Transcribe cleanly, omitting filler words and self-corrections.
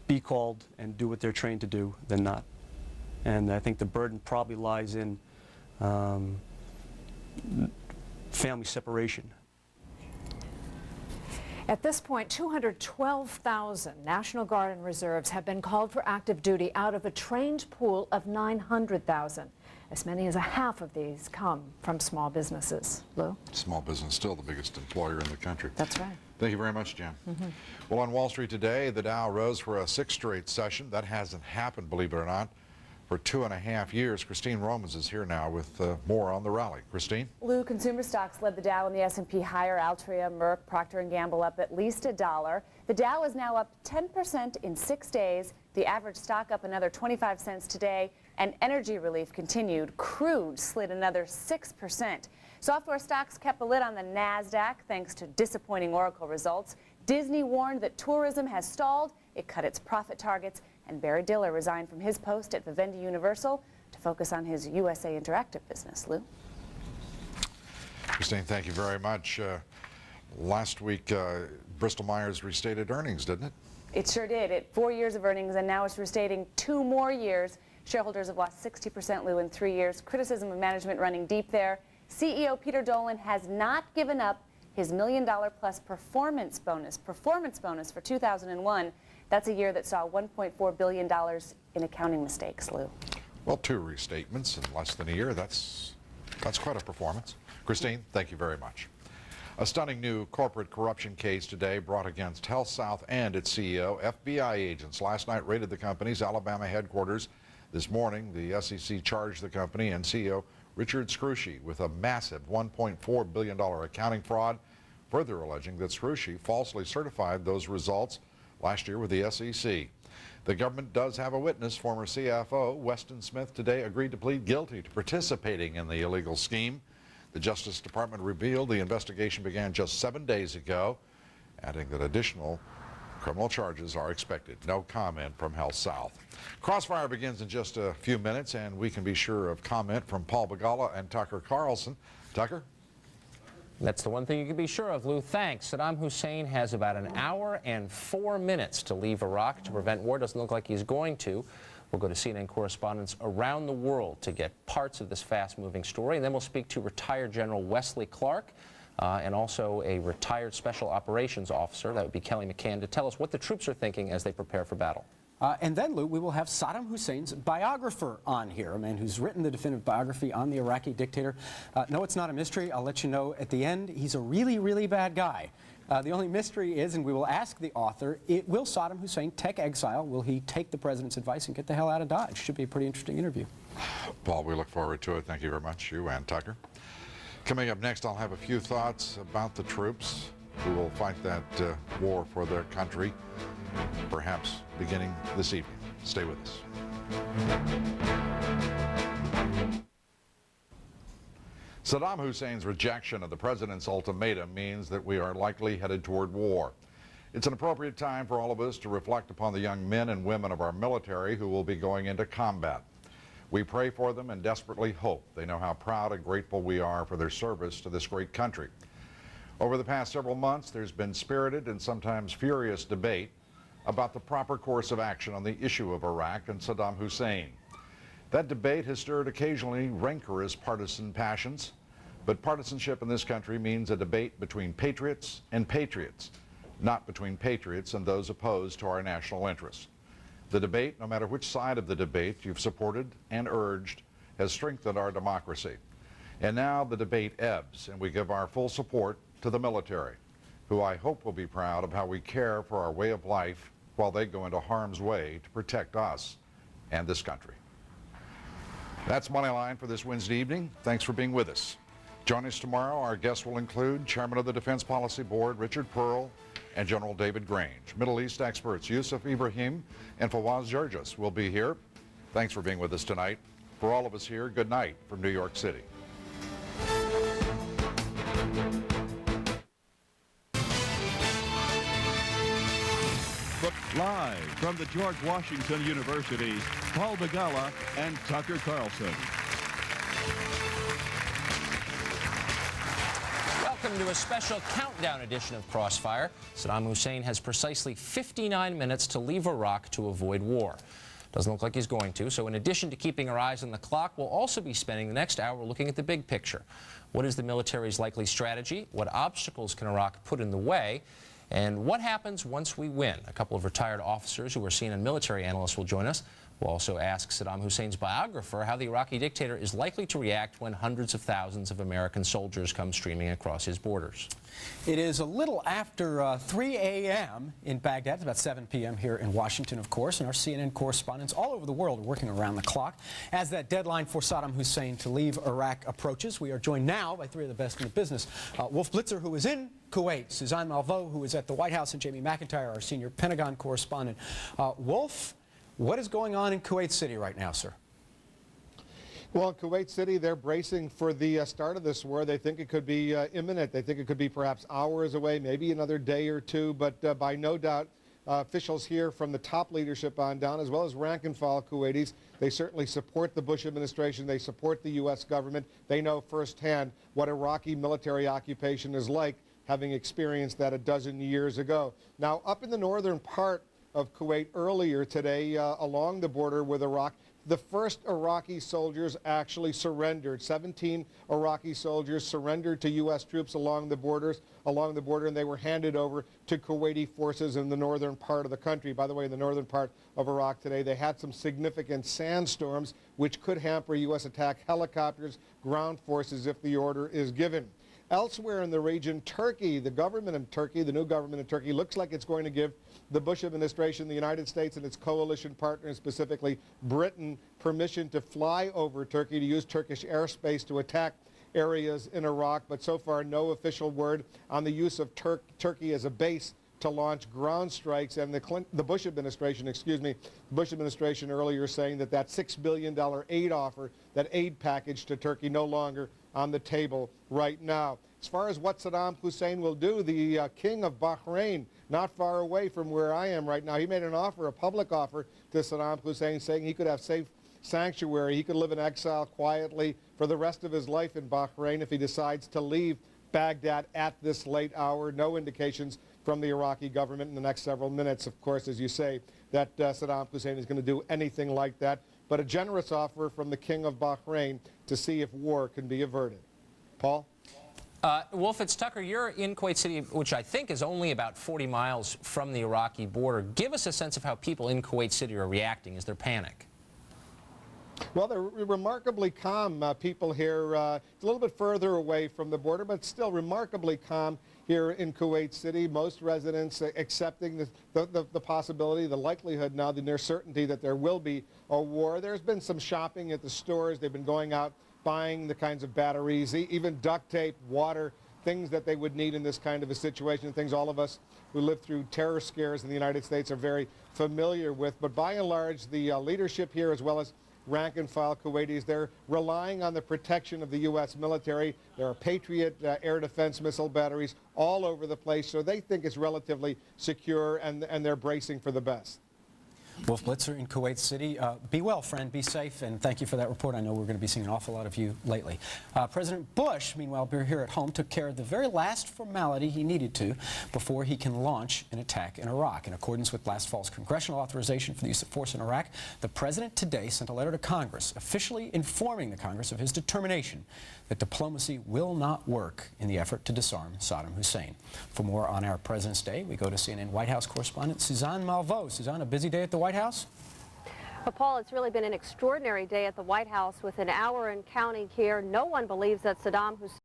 be called and do what they're trained to do than not. And I think the burden probably lies in family separation. At this point, 212,000 National Guard and Reserves have been called for active duty out of a trained pool of 900,000. As many as a half of these come from small businesses. Lou? Small business still the biggest employer in the country. That's right. Thank you very much, Jan. Well, on Wall Street today, the Dow rose for a sixth straight session. That hasn't happened, believe it or not, for 2.5 years. Christine Romans is here now with more on the rally. Christine? Lou, consumer stocks led the Dow and the S&P higher. Altria, Merck, Procter & Gamble up at least $1. The Dow is now up 10% in 6 days. The average stock up another 25 cents today. And energy relief continued. Crude slid another 6%. Software stocks kept the lid on the NASDAQ thanks to disappointing Oracle results. Disney warned that tourism has stalled. It cut its profit targets. And Barry Diller resigned from his post at Vivendi Universal to focus on his USA Interactive business. Lou? Christine, thank you very much. Last week, Bristol-Myers restated earnings, didn't it? It sure did. 4 years of earnings, and now it's restating 2 more years. Shareholders have lost 60%, Lou, in 3 years. Criticism of management running deep there. CEO Peter Dolan has not given up his $1 million-plus performance bonus for 2001. That's a year that saw $1.4 billion in accounting mistakes, Lou. Well, 2 restatements in less than a year. That's quite a performance. Christine, thank you very much. A stunning new corporate corruption case today brought against HealthSouth and its CEO. FBI agents last night raided the company's Alabama headquarters. This morning, the SEC charged the company and CEO Richard Scrushy with a massive $1.4 billion accounting fraud, further alleging that Scrushy falsely certified those results last year with the SEC. The government does have a witness. Former CFO Weston Smith today agreed to plead guilty to participating in the illegal scheme. The Justice Department revealed the investigation began just 7 days ago, adding that additional criminal charges are expected. No comment from HealthSouth. Crossfire begins in just a few minutes, and we can be sure of comment from Paul Begala and Tucker Carlson. Tucker? That's the one thing you can be sure of, Lou. Thanks. Saddam Hussein has about 1 hour and 4 minutes to leave Iraq to prevent war. Doesn't look like he's going to. We'll go to CNN correspondents around the world to get parts of this fast-moving story. And then we'll speak to retired General Wesley Clark and also a retired Special Operations Officer, that would be Kelly McCann, to tell us what the troops are thinking as they prepare for battle. And then, Lou, we will have Saddam Hussein's biographer on here, a man who's written the definitive biography on the Iraqi dictator. No, it's not a mystery. I'll let you know at the end. He's a really, really bad guy. The only mystery is, and we will ask the author, will Saddam Hussein take exile? Will he take the president's advice and get the hell out of Dodge? Should be a pretty interesting interview. Paul, we look forward to it. Thank you very much, you and Tucker. Coming up next, I'll have a few thoughts about the troops who will fight that war for their country, perhaps beginning this evening. Stay with us. Saddam Hussein's rejection of the president's ultimatum means that we are likely headed toward war. It's an appropriate time for all of us to reflect upon the young men and women of our military who will be going into combat. We pray for them and desperately hope they know how proud and grateful we are for their service to this great country. Over the past several months, there's been spirited and sometimes furious debate about the proper course of action on the issue of Iraq and Saddam Hussein. That debate has stirred occasionally rancorous partisan passions, but partisanship in this country means a debate between patriots and patriots, not between patriots and those opposed to our national interests. The debate, no matter which side of the debate you've supported and urged, has strengthened our democracy. And now the debate ebbs, and we give our full support to the military, who I hope will be proud of how we care for our way of life while they go into harm's way to protect us and this country. That's Moneyline for this Wednesday evening. Thanks for being with us. Join us tomorrow. Our guests will include Chairman of the Defense Policy Board, Richard Pearl, and General David Grange. Middle East experts Yusuf Ibrahim and Fawaz Georges will be here. Thanks for being with us tonight. For all of us here, good night from New York City. Live from the George Washington University, Paul Begala and Tucker Carlson. Welcome to a special countdown edition of Crossfire. Saddam Hussein has precisely 59 minutes to leave Iraq to avoid war. Doesn't look like he's going to, so in addition to keeping our eyes on the clock, we'll also be spending the next hour looking at the big picture. What is the military's likely strategy? What obstacles can Iraq put in the way? And what happens once we win? A couple of retired officers who are CNN military analysts will join us. We'll also ask Saddam Hussein's biographer how the Iraqi dictator is likely to react when hundreds of thousands of American soldiers come streaming across his borders. It is a little after 3 a.m. in Baghdad. It's about 7 p.m. here in Washington, of course, and our CNN correspondents all over the world are working around the clock. As that deadline for Saddam Hussein to leave Iraq approaches, we are joined now by three of the best in the business. Wolf Blitzer, who is in Kuwait, Suzanne Malveaux, who is at the White House, and Jamie McIntyre, our senior Pentagon correspondent. Wolf, what is going on in Kuwait City right now, sir? Well, in Kuwait City, they're bracing for the start of this war. They think it could be imminent. They think it could be perhaps hours away, maybe another day or two, but by no doubt, officials here from the top leadership on down, as well as rank and file Kuwaitis, they certainly support the Bush administration. They support the U.S. government. They know firsthand what Iraqi military occupation is like, having experienced that a dozen years ago. Now, up in the northern part of Kuwait earlier today, along the border with Iraq, the first Iraqi soldiers actually surrendered. 17 Iraqi soldiers surrendered to U.S. troops along the border, and they were handed over to Kuwaiti forces in the northern part of the country. By the way, in the northern part of Iraq today, they had some significant sandstorms, which could hamper U.S. attack helicopters, ground forces, if the order is given. Elsewhere in the region, Turkey, the government in Turkey, the new government in Turkey, looks like it's going to give the Bush administration, the United States and its coalition partners, specifically Britain, permission to fly over Turkey, to use Turkish airspace to attack areas in Iraq. But so far, no official word on the use of Turkey as a base to launch ground strikes. And the Bush administration, Bush administration earlier saying that that $6 billion aid offer, that aid package to Turkey, no longer on the table right now. As far as what Saddam Hussein will do, the king of Bahrain, not far away from where I am right now, he made an offer, a public offer to Saddam Hussein, saying he could have safe sanctuary. He could live in exile quietly for the rest of his life in Bahrain if he decides to leave Baghdad at this late hour. No indications from the Iraqi government in the next several minutes, of course, as you say, that Saddam Hussein is going to do anything like that. But a generous offer from the king of Bahrain to see if war can be averted. Paul? Wolf, it's Tucker. You're in Kuwait City, which I think is only about 40 miles from the Iraqi border. Give us a sense of how people in Kuwait City are reacting. Is there panic? Well, they're remarkably calm, people here. It's a little bit further away from the border, but still remarkably calm here in Kuwait City. Most residents accepting the possibility, the likelihood now, the near certainty that there will be a war. There's been some shopping at the stores. They've been going out buying the kinds of batteries, even duct tape, water, things that they would need in this kind of a situation, things all of us who live through terror scares in the United States are very familiar with. But by and large, the leadership here, as well as rank and file Kuwaitis, they're relying on the protection of the U.S. military. There are Patriot air defense missile batteries all over the place, so they think it's relatively secure, and they're bracing for the best. Wolf Blitzer in Kuwait City. Be well, friend. Be safe, and thank you for that report. I know we're going to be seeing an awful lot of you lately. President Bush, meanwhile, here at home, took care of the very last formality he needed to before he can launch an attack in Iraq. In accordance with last fall's congressional authorization for the use of force in Iraq, the president today sent a letter to Congress, officially informing the Congress of his determination that diplomacy will not work in the effort to disarm Saddam Hussein. For more on our President's Day, we go to CNN White House correspondent Suzanne Malveaux. Suzanne, a busy day at the White House? Well, Paul, it's really been an extraordinary day at the White House with an hour and counting here. No one believes that Saddam Hussein